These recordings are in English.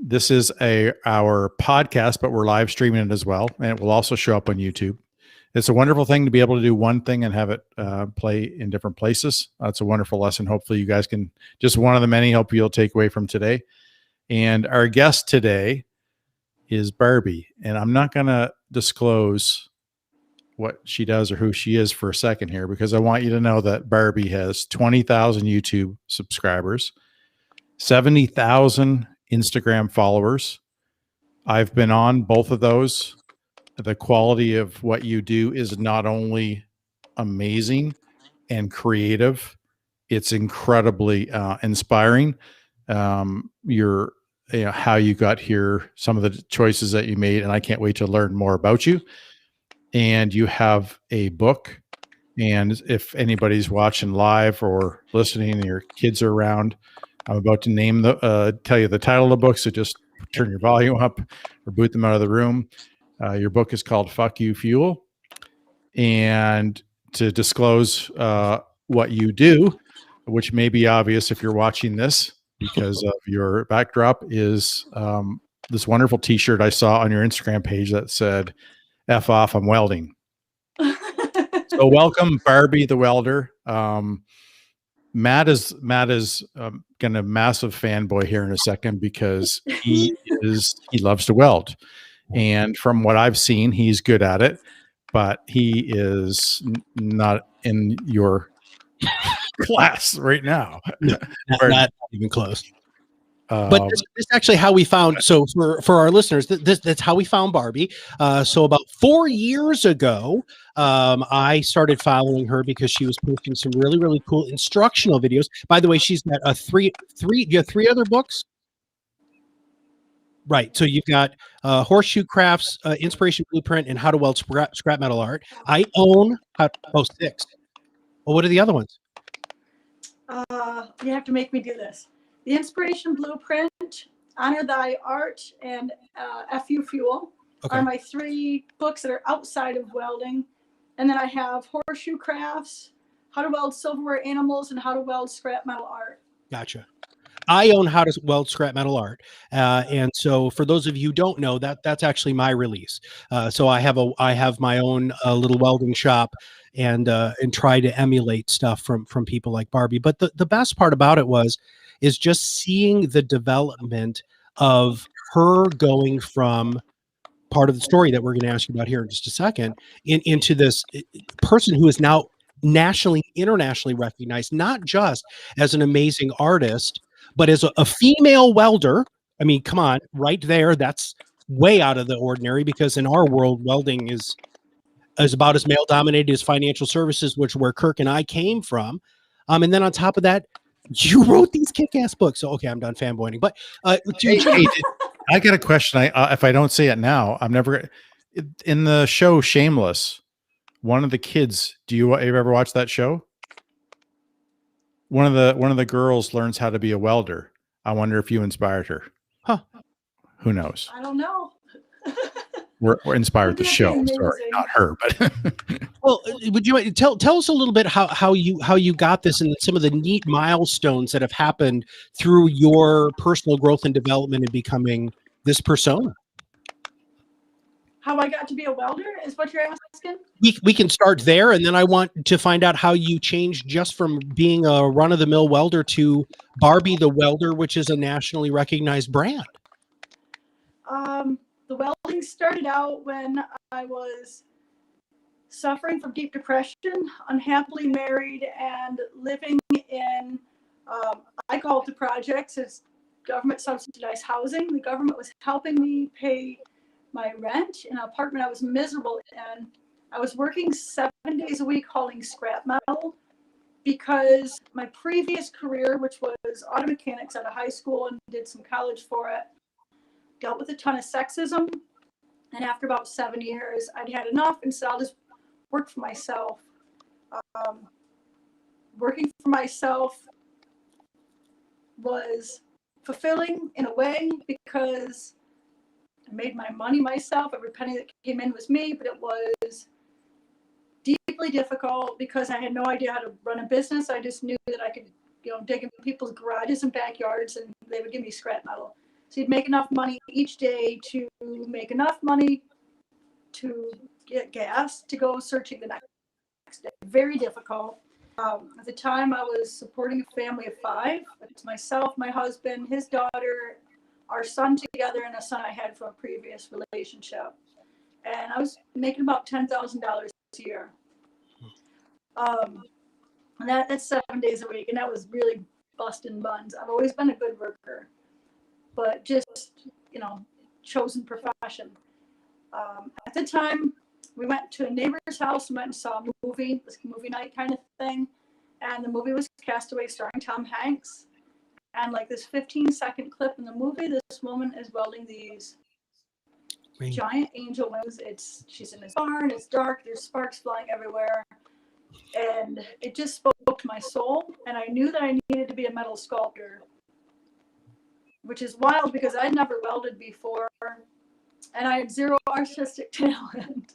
This is our podcast, but we're live streaming it as well, and it will also show up on YouTube. It's a wonderful thing to be able to do one thing and have it play in different places. It's a wonderful lesson. Hopefully you guys can, just one of the many, hope you'll take away from today. And our guest today is Barbie, and I'm not going to disclose what she does or who she is for a second here, because I want you to know that Barbie has 20,000 YouTube subscribers, 70,000 Instagram followers. I've been on both of those. The quality of what you do is not only amazing and creative, it's incredibly inspiring. How you got here, some of the choices that you made, and I can't wait to learn more about you. And you have a book, and if anybody's watching live or listening and your kids are around, I'm about to tell you the title of the book, so just turn your volume up or boot them out of the room. Your book is called Fuck You Fuel. And to disclose what you do, which may be obvious if you're watching this because of your backdrop, is this wonderful t-shirt I saw on your Instagram page that said, F off, I'm welding. So welcome, Barbie the Welder. Matt is going to massive fanboy here in a second because he loves to weld. And from what I've seen, he's good at it, but he is not in your class right now. Not even close. But this is actually how we found. So for our listeners, that's how we found Barbie. So about 4 years ago, I started following her because she was posting some really, really cool instructional videos. By the way, she's got three. You have 3 other books, right? So you've got Horseshoe Crafts, Inspiration Blueprint, and How to Weld Scrap Metal Art. I own 6. Well, what are the other ones? You have to make me do this. The Inspiration Blueprint, Honor Thy Art, and FU Fuel are my 3 books that are outside of welding. And then I have Horseshoe Crafts, How to Weld Silverware Animals, and How to Weld Scrap Metal Art. Gotcha. I own How to Weld Scrap Metal Art. And so for those of you who don't know, that's actually my release. So I have my own little welding shop and try to emulate stuff from people like Barbie. But the best part about it is just seeing the development of her going from part of the story that we're going to ask you about here in just a second into this person who is now nationally, internationally recognized, not just as an amazing artist, but as a female welder. I mean, come on, right there. That's way out of the ordinary, because in our world, welding is about as male dominated as financial services, which where Kirk and I came from. And then on top of that, you wrote these kick-ass books. So, okay, I'm done fanboying. But I got a question. If I don't say it now, I'm never in the show Shameless. One of the kids. Do you ever watch that show? One of the girls learns how to be a welder. I wonder if you inspired her. Huh? Who knows? I don't know. We're inspired the show. Amazing. Sorry, not her, but well, would you tell us a little bit how you got this and some of the neat milestones that have happened through your personal growth and development and becoming this persona? How I got to be a welder is what you're asking? We can start there, and then I want to find out how you changed just from being a run-of-the-mill welder to Barbie the Welder, which is a nationally recognized brand. The welding started out when I was suffering from deep depression, unhappily married, and living in, I call it the projects. It's government subsidized housing. The government was helping me pay my rent in an apartment I was miserable in. I was working 7 days a week hauling scrap metal because my previous career, which was auto mechanics out of high school and did some college for it, dealt with a ton of sexism. And after about 7 years, I'd had enough and said, I'll just work for myself. Working for myself was fulfilling in a way because I made my money myself. Every penny that came in was me, but it was deeply difficult because I had no idea how to run a business. I just knew that I could digging people's garages and backyards, and they would give me scrap metal. So you'd make enough money each day to make enough money to get gas to go searching the next day. Very difficult. At the time, I was supporting a family of 5. It's myself, my husband, his daughter, our son together, and a son I had from a previous relationship. And I was making about $10,000 a year. And that's 7 days a week, and that was really busting buns. I've always been a good worker, but just, chosen profession. At the time, we went to a neighbor's house and went and saw a movie, this movie night kind of thing. And the movie was Castaway, starring Tom Hanks. And like this 15-second clip in the movie, this woman is welding these giant angel wings. She's in this barn, it's dark, there's sparks flying everywhere. And it just spoke to my soul. And I knew that I needed to be a metal sculptor, which is wild because I'd never welded before. And I had zero artistic talent.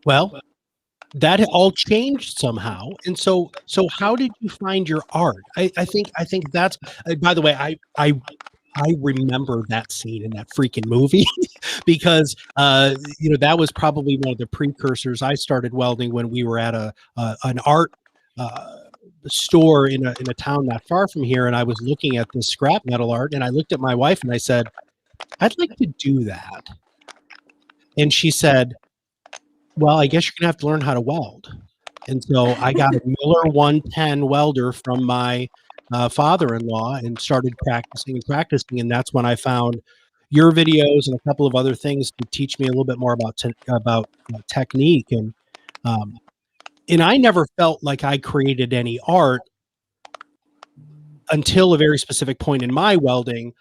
Well, that all changed somehow. And so how did you find your art? I think that's, by the way, I remember that scene in that freaking movie because that was probably one of the precursors. I started welding when we were at an art store in a town not far from here, and I was looking at this scrap metal art, and I looked at my wife and I said, I'd like to do that. And she said, well, I guess you're gonna have to learn how to weld. And so I got a Miller 110 welder from my father-in-law and started practicing, and that's when I found your videos and a couple of other things to teach me a little bit more about technique. And I never felt like I created any art until a very specific point in my welding.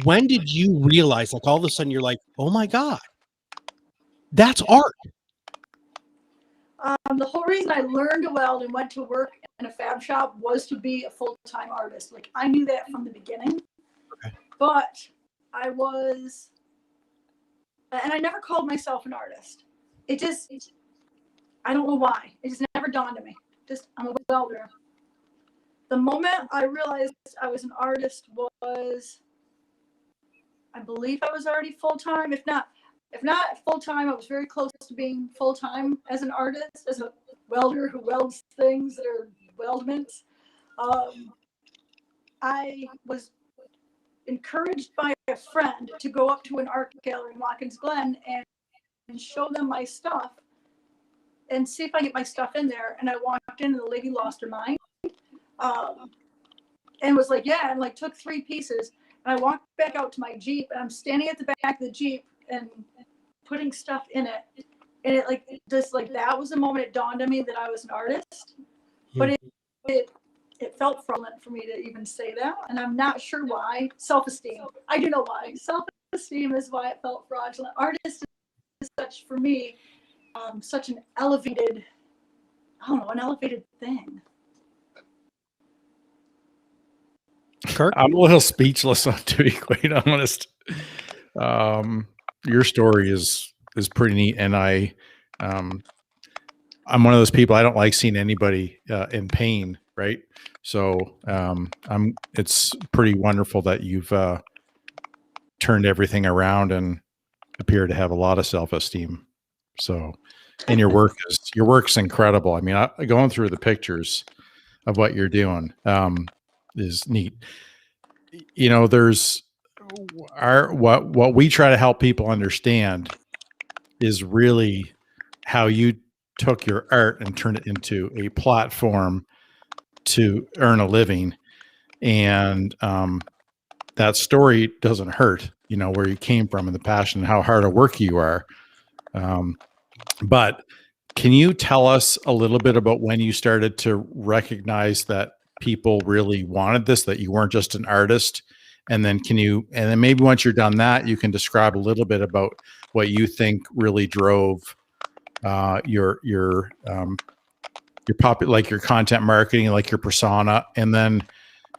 When did you realize, like all of a sudden you're like, oh my God, that's art? The whole reason I learned to weld and went to work in a fab shop was to be a full-time artist. Like I knew that from the beginning, okay. But I never called myself an artist. I don't know why. It just never dawned on me. I'm a welder. The moment I realized I was an artist was, I believe I was already full-time. If not full-time, I was very close to being full-time as an artist, as a welder who welds things that are weldments. I was encouraged by a friend to go up to an art gallery in Watkins Glen and show them my stuff and see if I get my stuff in there. And I walked in and the lady lost her mind and was like, yeah, and like took 3 pieces. And I walked back out to my Jeep and I'm standing at the back of the Jeep and putting stuff in it. And it that was the moment it dawned on me that I was an artist. But it felt fraudulent for me to even say that. And I'm not sure why. Self-esteem. I do know why. Self-esteem is why it felt fraudulent. Artist is such, for me, such an elevated thing. Kurt? I'm a little speechless, to be quite honest. Your story is pretty neat, and I'm one of those people, I don't like seeing anybody in pain, right? So it's pretty wonderful that you've turned everything around and appear to have a lot of self-esteem. So, and your work's incredible. I mean, going through the pictures of what you're doing is neat. There's what we try to help people understand is really how you took your art and turned it into a platform to earn a living. And that story doesn't hurt, where you came from and the passion and how hard a work you are. But can you tell us a little bit about when you started to recognize that people really wanted this, that you weren't just an artist? And then maybe once you're done that, you can describe a little bit about what you think really drove your content marketing, like your persona, and then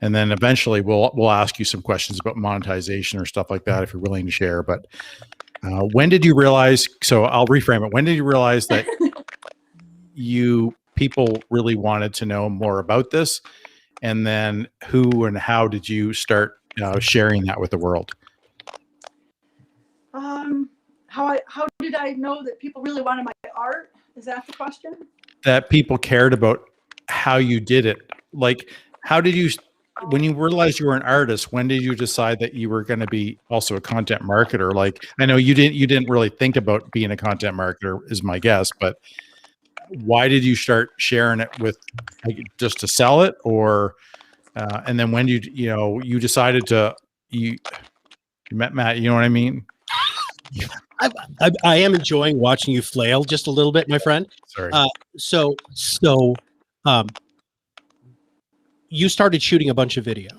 eventually we'll ask you some questions about monetization or stuff like that if you're willing to share. But when did you realize? So I'll reframe it. When did you realize that you people really wanted to know more about this? And then who and how did you start sharing that with the world? How did I know that people really wanted my art? Is that the question? That people cared about how you did it. Like, how did you, when you realized you were an artist, when did you decide that you were going to be also a content marketer? Like, I know you didn't really think about being a content marketer, is my guess, but why did you start sharing it with, like, just to sell it? Or and then when you decided to, you met Matt, you know what I mean? I am enjoying watching you flail just a little bit, my friend. Sorry. So you started shooting a bunch of video,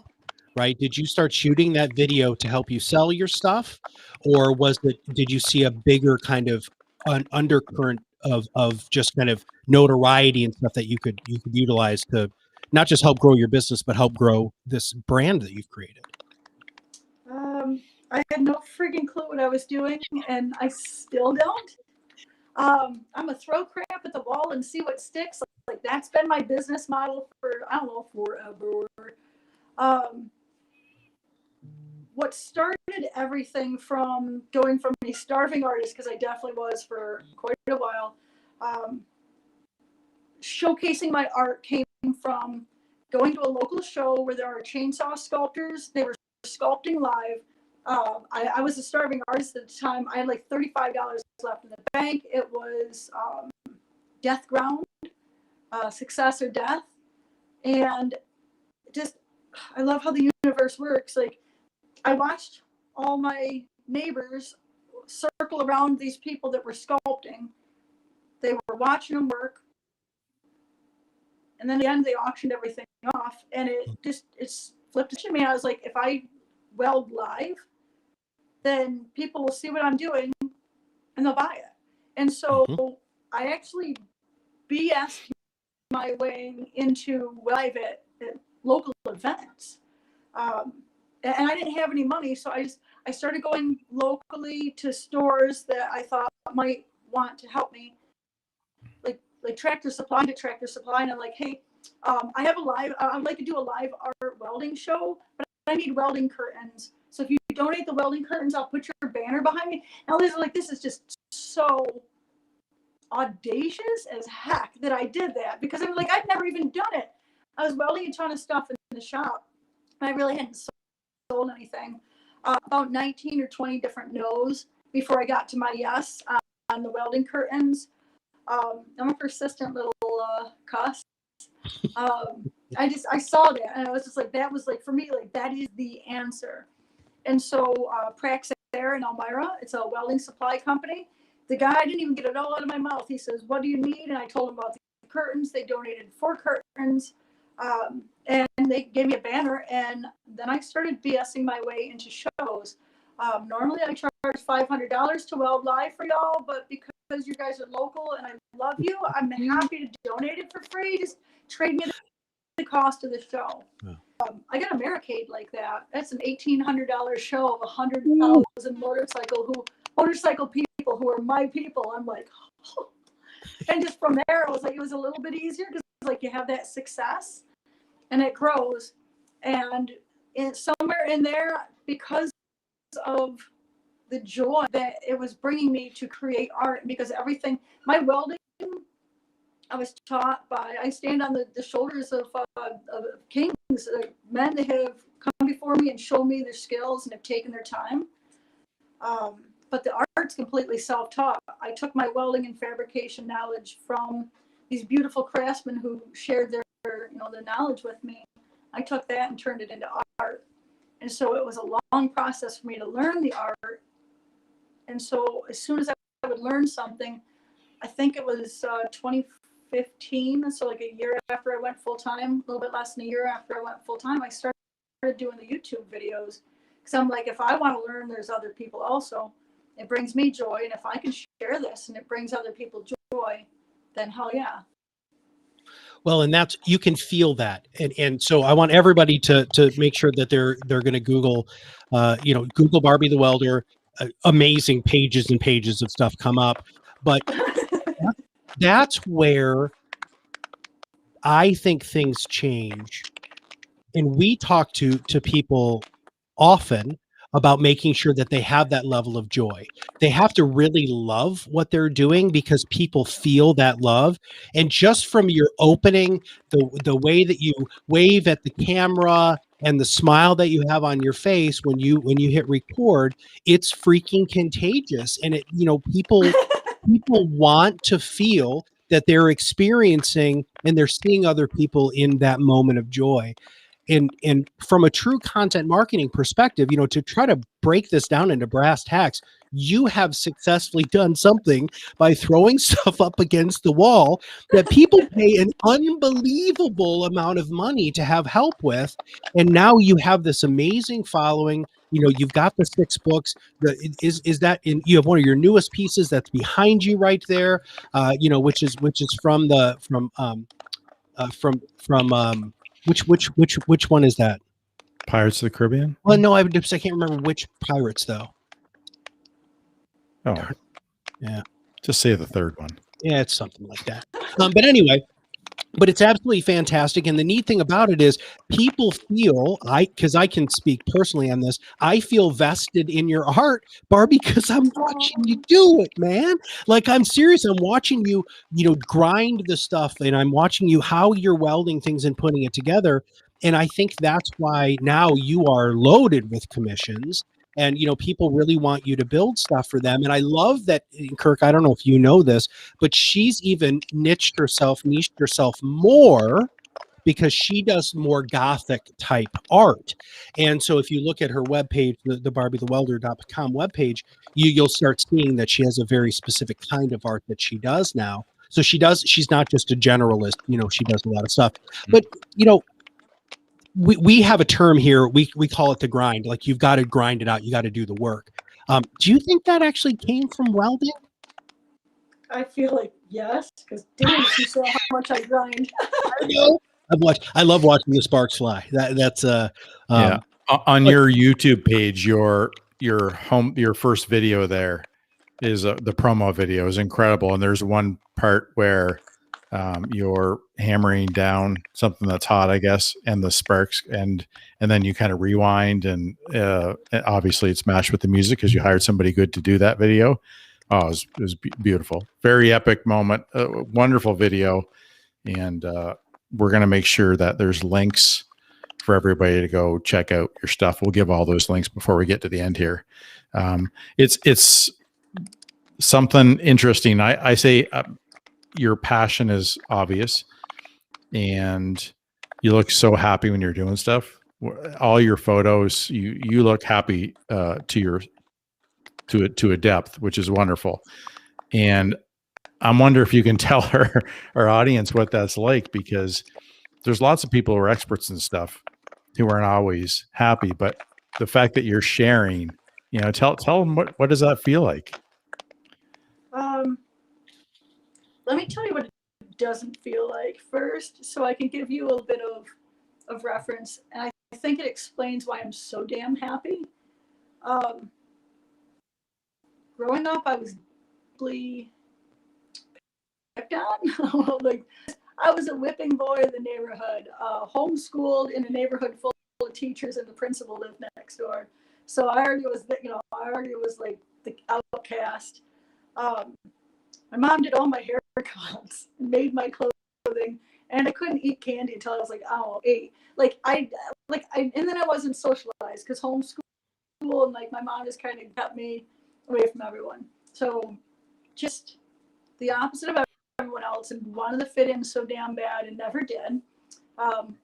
right? Did you start shooting that video to help you sell your stuff, or did you see a bigger kind of an undercurrent of just kind of notoriety and stuff that you could utilize to not just help grow your business, but help grow this brand that you've created? I had no freaking clue what I was doing, and I still don't. I'm gonna throw crap at the wall and see what sticks. Like that's been my business model for, I don't know, forever. What started everything from going from a starving artist, because I definitely was for quite a while, showcasing my art came from going to a local show where there are chainsaw sculptors. They were sculpting live. I was a starving artist at the time. I had like $35 left in the bank. It was death ground, success or death. And just, I love how the universe works. Like, I watched all my neighbors circle around these people that were sculpting. They were watching them work. And then at the end, they auctioned everything off. And it's flipped to me. I was like, if I weld live, then people will see what I'm doing and they'll buy it. And so I actually BS'd my way into live at local events. And I didn't have any money, so I started going locally to stores that I thought might want to help me, like Tractor Supply, and I'm like, hey, I have I'd like to do a live art welding show, but I need welding curtains. So if you donate the welding curtains, I'll put your banner behind me. Now this is just so audacious as heck that I did that, because I was like, I'd never even done it. I was welding a ton of stuff in the shop, and I really hadn't sold anything. About 19 or 20 different no's before I got to my yes on the welding curtains. I'm a persistent little cuss. I saw that, and I was just like, that was like, for me, like, that is the answer. And so Praxair in Elmira, it's a welding supply company. The guy didn't even get it all out of my mouth. He says, what do you need? And I told him about the curtains. They donated 4 curtains, and they gave me a banner. And then I started BSing my way into shows. Normally I charge $500 to weld live for y'all, but because you guys are local and I love you, I'm happy to donate it for free. Just trade me the cost of the show. Yeah. I got a Americade like that. That's an $1,800 show of 100,000 motorcycle people who are my people. I'm like, oh. And just from there, it was a little bit easier, because like you have that success and it grows. And somewhere in there, because of the joy that it was bringing me to create art, because everything, my welding, I was taught by, I stand on the shoulders of kings, men that have come before me and shown me their skills and have taken their time. But the art's completely self-taught. I took my welding and fabrication knowledge from these beautiful craftsmen who shared their the knowledge with me. I took that and turned it into art. And so it was a long process for me to learn the art. And so as soon as I would learn something, I think it was 2015, so like a year after I went full-time, a little bit less than a year after I went full-time, I started doing the YouTube videos. Because I'm like, if I want to learn, there's other people also. It brings me joy, and if I can share this and it brings other people joy, then hell yeah. Well, and that's, you can feel that. And so I want everybody to make sure that they're going to Google, Google Barbie the Welder. Amazing pages and pages of stuff come up. But that's where I think things change, and we talk to people often about making sure that they have that level of joy. They have to really love what they're doing because people feel that love. And just from your opening, the way that you wave at the camera and the smile that you have on your face when you hit record, it's freaking contagious. And it, people want to feel that they're experiencing and they're seeing other people in that moment of joy. And from a true content marketing perspective, to try to break this down into brass tacks, you have successfully done something by throwing stuff up against the wall that people pay an unbelievable amount of money to have help with. And now you have this amazing following. You've got the 6 books. Is that in? You have one of your newest pieces that's behind you right there. Which is from which one is that? Pirates of the Caribbean? Well, no, I can't remember which pirates though. Oh, yeah. Just say the third one. Yeah, it's something like that. But anyway, but it's absolutely fantastic. And the neat thing about it is people feel, because I can speak personally on this, I feel vested in your art, Barbie, because I'm watching you do it, man. Like, I'm serious. I'm watching you, grind the stuff, and I'm watching you how you're welding things and putting it together. And I think that's why now you are loaded with commissions. And, people really want you to build stuff for them. And I love that, Kirk, I don't know if you know this, but she's even niched herself more because she does more Gothic type art. And so if you look at her webpage, the BarbieTheWelder.com webpage, you'll start seeing that she has a very specific kind of art that she does now. So she's not just a generalist, she does a lot of stuff. But, we have a term here. We call it the grind. Like, you've got to grind it out. You got to do the work. Do you think that actually came from welding? I feel like yes, because damn, you saw how much I grind. I know. I love watching the sparks fly. That's yeah. On your YouTube page, your first video there is the promo video is incredible, and there's one part where you're hammering down something that's hot, I guess, and the sparks, and then you kind of rewind, and obviously it's matched with the music because you hired somebody good to do that video. Oh, it was beautiful, very epic moment, wonderful video, and we're going to make sure that there's links for everybody to go check out your stuff. We'll give all those links before we get to the end here. It's something interesting. I say. Your passion is obvious, and you look so happy when you're doing stuff. All your photos, you look happy to a depth, which is wonderful. And I wonder if you can tell our audience what that's like, because there's lots of people who are experts in stuff who aren't always happy, but the fact that you're sharing, tell them what does that feel like? Let me tell you what it doesn't feel like first, so I can give you a little bit of reference. And I think it explains why I'm so damn happy. Growing up, I was picked on. Like, I was a whipping boy in the neighborhood, homeschooled in a neighborhood full of teachers, and the principal lived next door. So I already was like the outcast. My mom did all my haircuts, made my clothing, and I couldn't eat candy until I was like, 8. And then I wasn't socialized because homeschool, and like my mom just kind of kept me away from everyone. So just the opposite of everyone else, and wanted to fit in so damn bad and never did,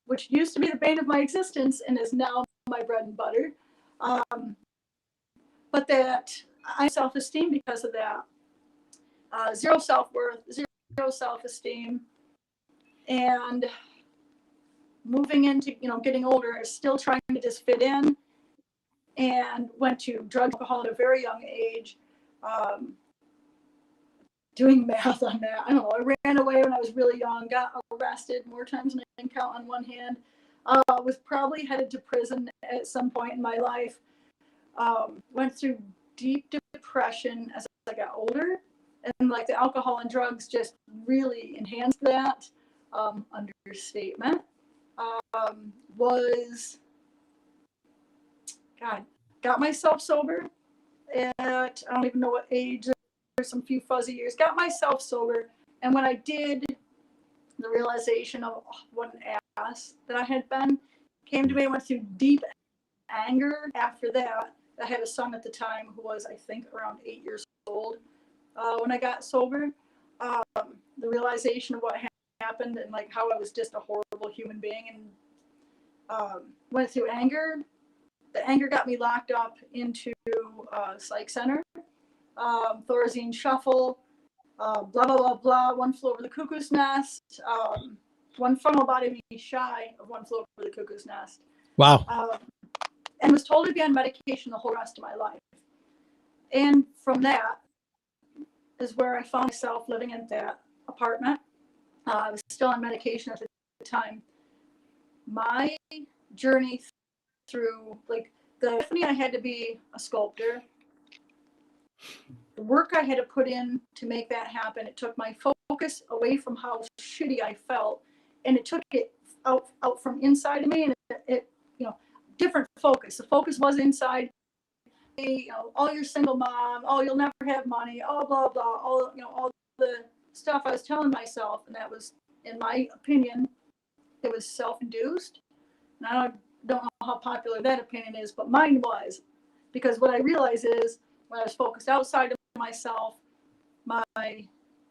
which used to be the bane of my existence and is now my bread and butter. But that I self-esteem because of that. Zero self-worth, zero self-esteem, and moving into, getting older, still trying to just fit in, and went to drug alcohol at a very young age, doing math on that. I don't know, I ran away when I was really young, got arrested more times than I can count on one hand, was probably headed to prison at some point in my life, went through deep depression as I got older. And like the alcohol and drugs just really enhanced that. Understatement. Was, God, got myself sober at, I don't even know what age, there's some few fuzzy years, got myself sober. And when I did, the realization of what an ass that I had been came to me. I went through deep anger after that. I had a son at the time who was, I think, around 8 years old when I got sober. The realization of what happened and like how I was just a horrible human being, and went through anger. The anger got me locked up into psych center, Thorazine shuffle, blah, blah, blah, blah, One Flew Over the Cuckoo's Nest, one funnel body me shy of One Flew Over the Cuckoo's Nest. Wow. And was told to be on medication the whole rest of my life. And from that is where I found myself living in that apartment. I was still on medication at the time. My journey through, like, the epiphany I had to be a sculptor, the work I had to put in to make that happen, it took my focus away from how shitty I felt, and it took it out from inside of me, and it different focus. The focus was inside. Oh, you're single mom. Oh, you'll never have money. Oh, blah blah. All the stuff I was telling myself, and that was, in my opinion, it was self-induced. And I don't know how popular that opinion is, but mine was, because what I realized is when I was focused outside of myself, my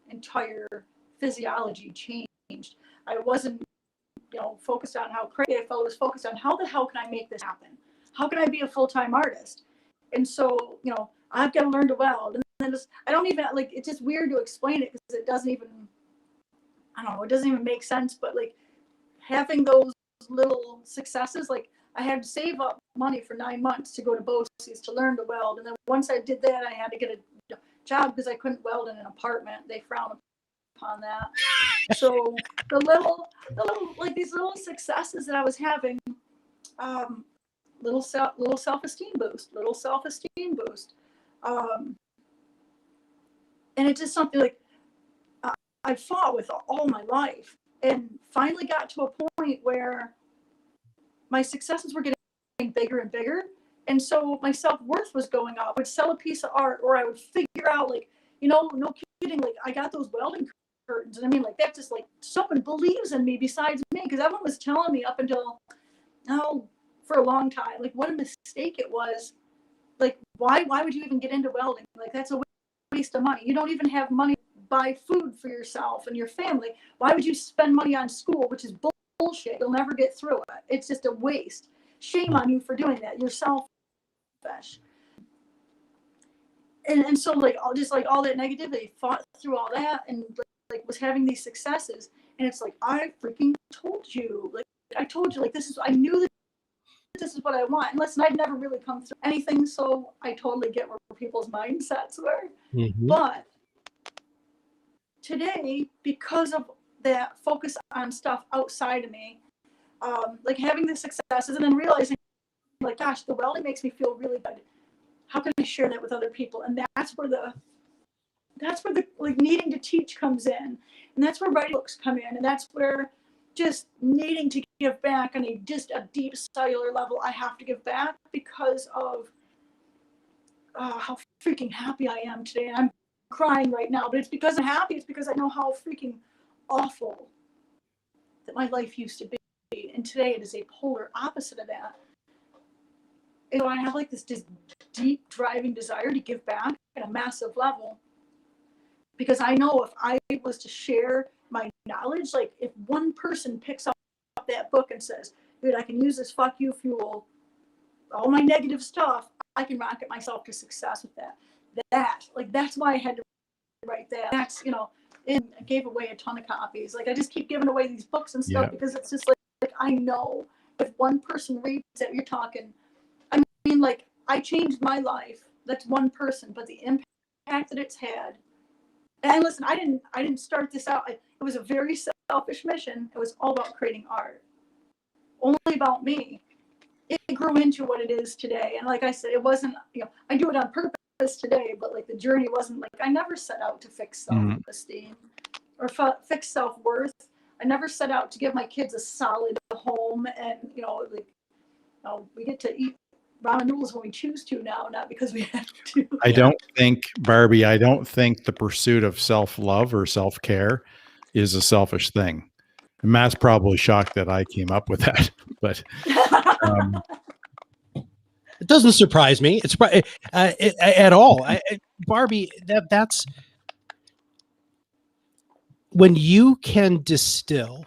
entire physiology changed. I wasn't focused on how crazy I felt. I was focused on how the hell can I make this happen? How can I be a full-time artist? And so, I've got to learn to weld. And then I don't even, like, it's just weird to explain it because it doesn't even, I don't know, it doesn't even make sense. But like having those little successes, like I had to save up money for 9 months to go to BOCES to learn to weld. And then once I did that, I had to get a job because I couldn't weld in an apartment. They frown upon that. So the little like these little successes that I was having, little self-esteem boost, and it's just something like I fought with all my life, and finally got to a point where my successes were getting bigger and bigger, and so my self-worth was going up. I would sell a piece of art, or I would figure out, like, no kidding, like I got those welding curtains, and I mean, like, that's just like someone believes in me besides me, because everyone was telling me up until for a long time, like, what a mistake it was. Like, why would you even get into welding? Like, that's a waste of money. You don't even have money to buy food for yourself and your family. Why would you spend money on school, which is bullshit? You'll never get through it. It's just a waste. Shame on you for doing that. You're selfish. And so, like, all that negativity, fought through all that, and like was having these successes, and it's like, I freaking told you, like, I told you, like, I knew that this is what I want. And listen, I've never really come through anything, so I totally get where people's mindsets were. Mm-hmm. But today, because of that focus on stuff outside of me, like having the successes and then realizing, like, gosh, the welding makes me feel really good. How can I share that with other people? And that's where the like needing to teach comes in, and that's where writing books come in, and that's where just needing to give back on a deep cellular level. I have to give back because of how freaking happy I am today. And I'm crying right now, but it's because I'm happy. It's because I know how freaking awful that my life used to be, and today it is a polar opposite of that. And so I have like this just deep driving desire to give back at a massive level, because I know if I was to share my knowledge, like if one person picks up that book and says, dude, I can use this fuck you fuel, all my negative stuff, I can rocket myself to success with that. That's why I had to write that. That's, and I gave away a ton of copies. Like, I just keep giving away these books and stuff because it's just like I know if one person reads it, you're talking, I mean, like, I changed my life. That's one person, but the impact that it's had. And listen, I didn't start this out. It was a very selfish mission. It was all about creating art, only about me. It grew into what it is today. And like I said, it wasn't, I do it on purpose today, but like the journey wasn't like, I never set out to fix self-esteem or fix self-worth. I never set out to give my kids a solid home, and we get to eat ramen noodles when we choose to now, not because we have to. I don't think, Barbie, I don't think the pursuit of self-love or self-care is a selfish thing. And Matt's probably shocked that I came up with that, but it doesn't surprise me. It's at all. Barbie, that's when you can distill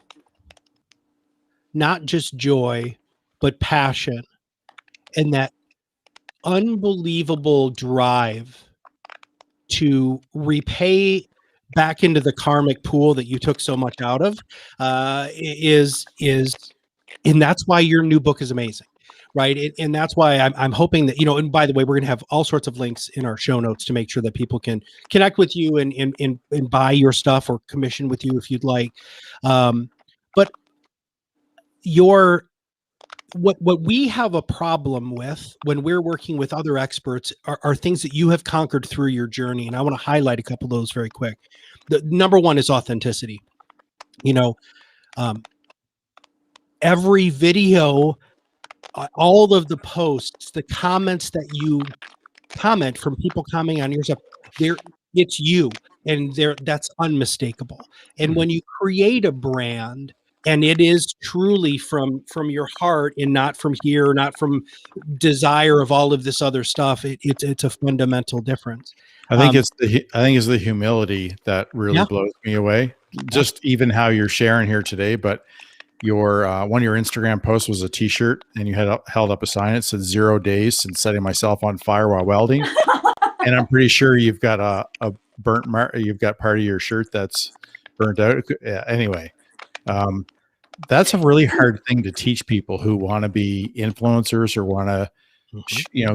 not just joy, but passion, and that unbelievable drive to repay back into the karmic pool that you took so much out of, and that's why your new book is amazing, right? And that's why I'm hoping that, and by the way, we're going to have all sorts of links in our show notes to make sure that people can connect with you and buy your stuff or commission with you if you'd like. But what we have a problem with when we're working with other experts are things that you have conquered through your journey. And I want to highlight a couple of those very quick. The number one is authenticity. Every video, all of the posts, the comments that you comment from people commenting on your stuff, it's you, and that's unmistakable. And when you create a brand, and it is truly from your heart and not from here, not from desire of all of this other stuff, it's a fundamental difference. I think it's the humility that really blows me away. Just even how you're sharing here today, but your one of your Instagram posts was a T-shirt, and you had held up a sign. It said 0 days since setting myself on fire while welding, and I'm pretty sure you've got a burnt mark. You've got part of your shirt that's burnt out. Yeah, anyway. That's a really hard thing to teach people who want to be influencers or want to,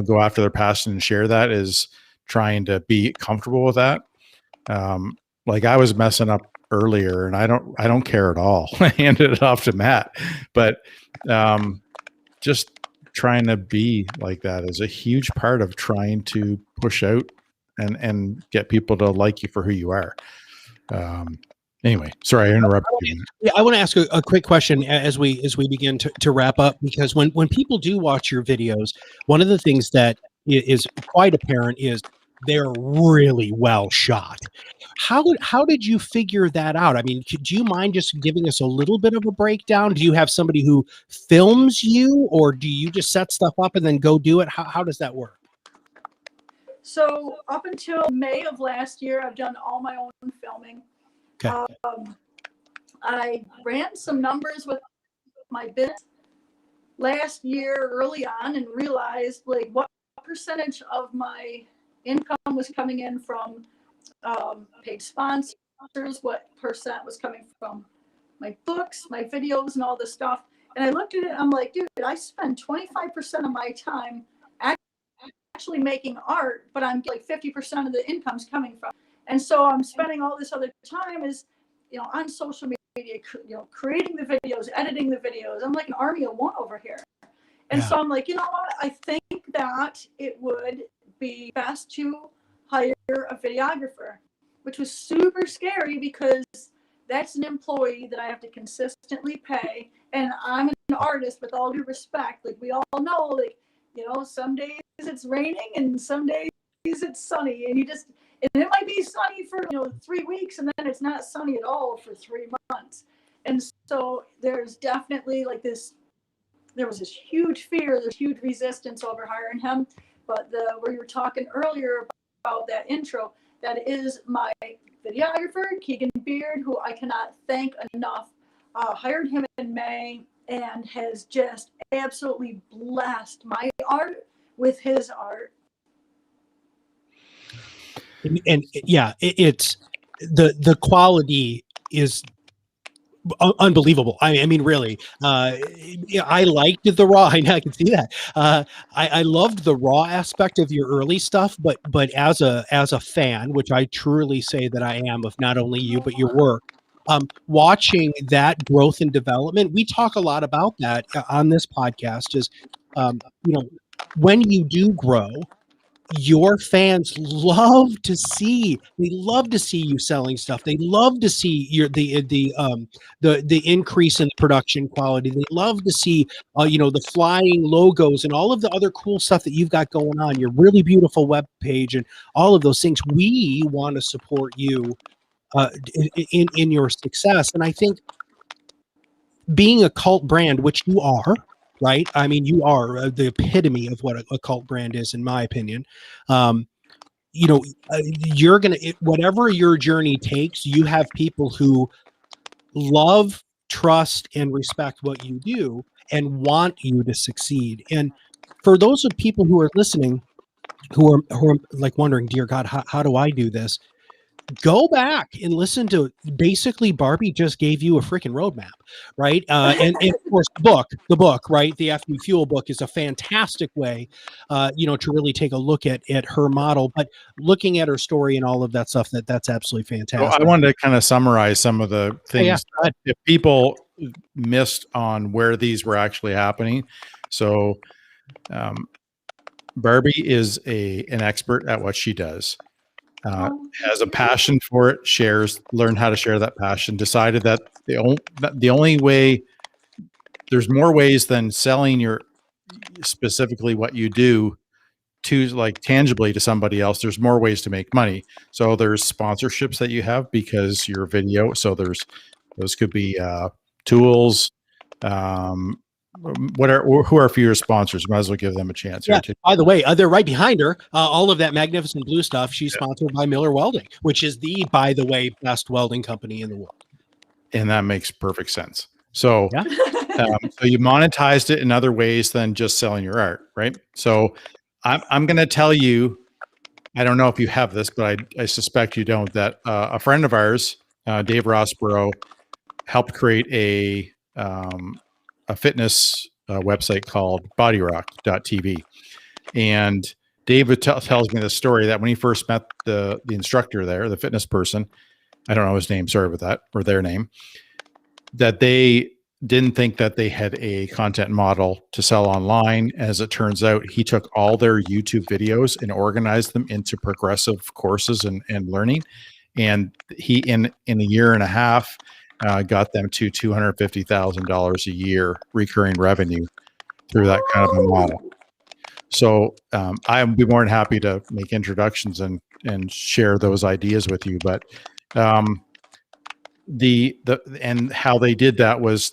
go after their passion and share that, is trying to be comfortable with that. Like I was messing up earlier, and I don't care at all. I handed it off to Matt, but just trying to be like that is a huge part of trying to push out and get people to like you for who you are. Anyway, sorry, I interrupted you. Yeah, I want to ask a quick question as we begin to wrap up, because when people do watch your videos, one of the things that is quite apparent is they're really well shot. How did you figure that out? I mean, do you mind just giving us a little bit of a breakdown? Do you have somebody who films you, or do you just set stuff up and then go do it? How does that work? So up until May of last year, I've done all my own filming. Okay. I ran some numbers with my business last year early on and realized like what percentage of my income was coming in from paid sponsors, what percent was coming from my books, my videos, and all this stuff. And I looked at it and I'm like, dude, I spend 25% of my time actually making art, but I'm like 50% of the income's coming from. And so I'm spending all this other time on social media, creating the videos, editing the videos. I'm like an army of one over here. And so I'm like, you know what? I think that it would be best to hire a videographer, which was super scary because that's an employee that I have to consistently pay. And I'm an artist, with all due respect. Like we all know, like, some days it's raining and some days it's sunny, and it might be sunny for 3 weeks, and then it's not sunny at all for 3 months. And so there's definitely there was this huge fear, there's huge resistance over hiring him. But where you were talking earlier about that intro, that is my videographer, Keegan Beard, who I cannot thank enough. Hired him in May and has just absolutely blessed my art with his art. And it's the quality is unbelievable. I mean, really, I liked the raw. I can see that. I loved the raw aspect of your early stuff, but as a fan, which I truly say that I am, of not only you but your work, watching that growth and development, we talk a lot about that on this podcast. Is when you do grow, your fans love to see. They love to see you selling stuff. They love to see the increase in production quality. They love to see the flying logos and all of the other cool stuff that you've got going on. Your really beautiful web page and all of those things. We want to support you in your success, and I think being a cult brand, which you are, right? I mean, you are the epitome of what a cult brand is, in my opinion. You're going to, whatever your journey takes, you have people who love, trust, and respect what you do and want you to succeed. And for those of people who are listening, who are like wondering, dear God, how do I do this? Go back and listen to basically Barbie just gave you a freaking roadmap, right? And of course the book, right? The FU Fuel book is a fantastic way, to really take a look at her model, but looking at her story and all of that stuff, that's absolutely fantastic. So I wanted to kind of summarize some of the things if people missed on where these were actually happening. So Barbie is an expert at what she does. Has a passion for it, learned how to share that passion, decided that the only way, there's more ways than selling specifically what you do to like tangibly to somebody else. There's more ways to make money. So there's sponsorships that you have because you're video. So those could be tools, who are a few of your sponsors? Might as well give them a chance. Yeah. By the way, they're right behind her. All of that magnificent blue stuff. She's sponsored by Miller Welding, which is by the way, best welding company in the world. And that makes perfect sense. So, so you monetized it in other ways than just selling your art, right? So, I'm going to tell you, I don't know if you have this, but I suspect you don't. That a friend of ours, Dave Rossborough, helped create a fitness website called bodyrock.tv. And David tells me the story that when he first met the instructor there, the fitness person, I don't know his name, sorry about that, or their name, that they didn't think that they had a content model to sell online. As it turns out, he took all their YouTube videos and organized them into progressive courses and learning. And he, in a year and a half, got them to $250,000 a year recurring revenue through that kind of a model. So I'd be more than happy to make introductions and share those ideas with you. But and how they did that was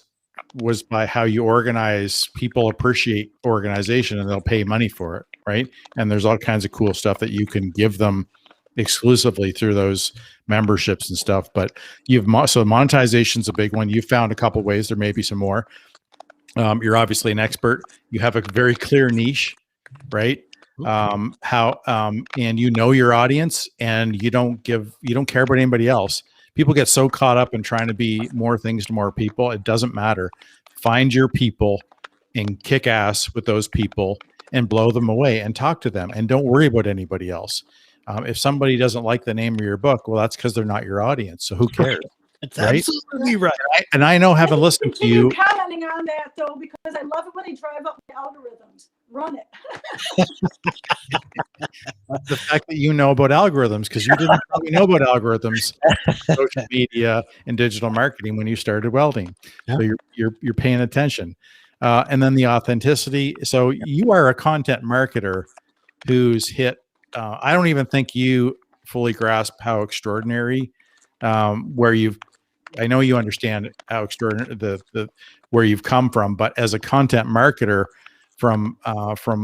by how you organize. People appreciate organization and they'll pay money for it, right? And there's all kinds of cool stuff that you can give them exclusively through those memberships and stuff. But so monetization's a big one. You've found a couple ways. There may be some more. You're obviously an expert. You have a very clear niche, right? And you know your audience, and you don't care about anybody else. People get so caught up in trying to be more things to more people. It doesn't matter. Find your people and kick ass with those people and blow them away and talk to them, and don't worry about anybody else. If somebody doesn't like the name of your book, well, that's because they're not your audience. So who cares? That's right? Absolutely right. And I know, having listened to you, commenting on that though, because I love it when they drive up the algorithms. Run it. The fact that you know about algorithms, because you didn't probably know about algorithms, social media, and digital marketing when you started welding. Yeah. So you're paying attention, and then the authenticity. So you are a content marketer who's hit. I don't even think you fully grasp how extraordinary I know you understand how extraordinary where you've come from, but as a content marketer from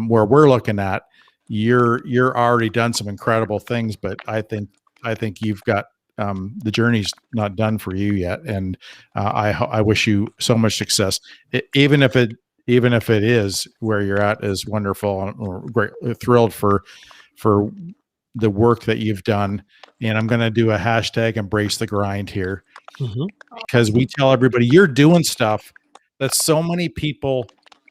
where we're looking at, you're already done some incredible things, but I think you've got the journey's not done for you yet. And I wish you so much success. Even if it is where you're at is wonderful. We're great, thrilled for the work that you've done. And I'm going to do a hashtag embrace the grind here, because we tell everybody you're doing stuff that so many people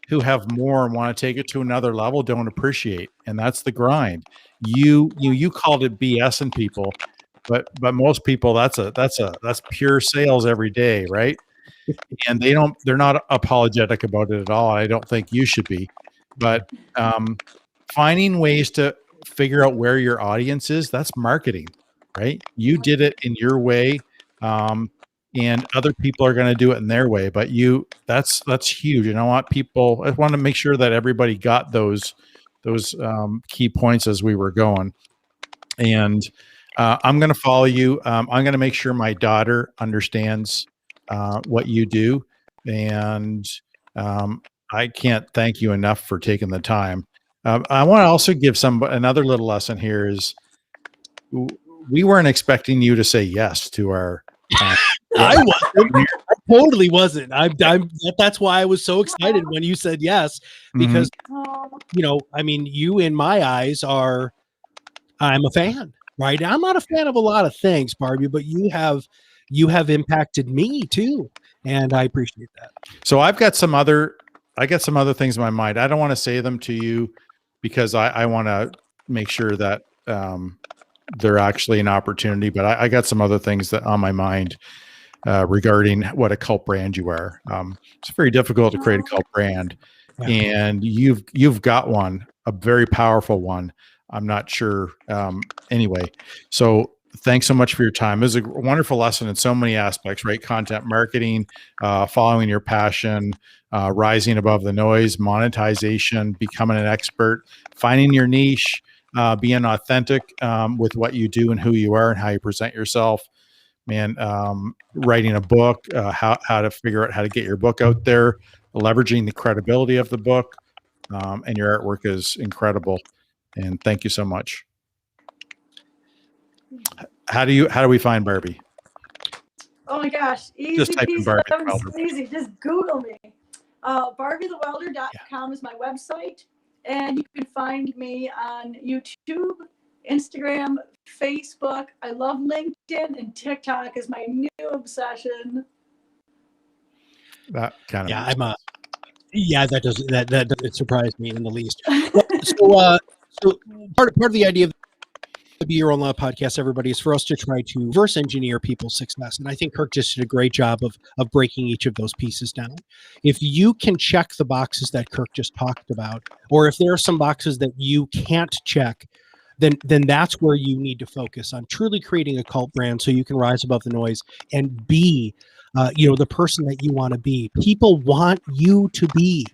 who have more and want to take it to another level don't appreciate. And that's the grind. You called it BS in people, but most people, that's pure sales every day. Right. And they're not apologetic about it at all. I don't think you should be, but finding ways to figure out where your audience is, that's marketing, right? You did it in your way. And other people are going to do it in their way, but that's huge. And I want to make sure that everybody got those key points as we were going. And I'm going to follow you. I'm going to make sure my daughter understands what you do. And I can't thank you enough for taking the time. I want to also give another little lesson here is we weren't expecting you to say yes to our. I wasn't. I totally wasn't. That's why I was so excited when you said yes, because I mean, you in my eyes I'm a fan, right? I'm not a fan of a lot of things, Barbie, but you have impacted me too, and I appreciate that. So I got some other things in my mind. I don't want to say them to you because I want to make sure that they're actually an opportunity, but I got some other things that on my mind regarding what a cult brand you are. It's very difficult to create a cult brand, and you've got one, a very powerful one. I'm not sure. Anyway, so thanks so much for your time. It was a wonderful lesson in so many aspects, right? Content marketing, following your passion, rising above the noise, monetization, becoming an expert, finding your niche, being authentic with what you do and who you are and how you present yourself. Man, writing a book, how to figure out how to get your book out there, leveraging the credibility of the book, and your artwork is incredible. And thank you so much. How do we find Barbie? Oh my gosh, easy. Just type in Barbie the Welder. Easy. Just Google me. BarbieTheWelder.com is my website, and you can find me on YouTube, Instagram, Facebook. I love LinkedIn, and TikTok is my new obsession. That kind of that doesn't surprise me in the least. So part of the idea of the Be Your Own Law podcast, everybody, is for us to try to reverse engineer people's success. And I think Kirk just did a great job of breaking each of those pieces down. If you can check the boxes that Kirk just talked about, or if there are some boxes that you can't check, then that's where you need to focus on truly creating a cult brand so you can rise above the noise and be the person that you want to be. People want you to be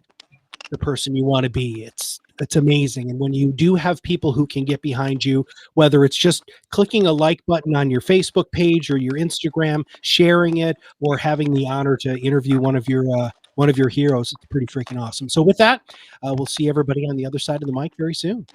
the person you want to be. It's amazing. And when you do have people who can get behind you, whether it's just clicking a like button on your Facebook page or your Instagram, sharing it, or having the honor to interview one of your heroes, it's pretty freaking awesome. So with that, we'll see everybody on the other side of the mic very soon.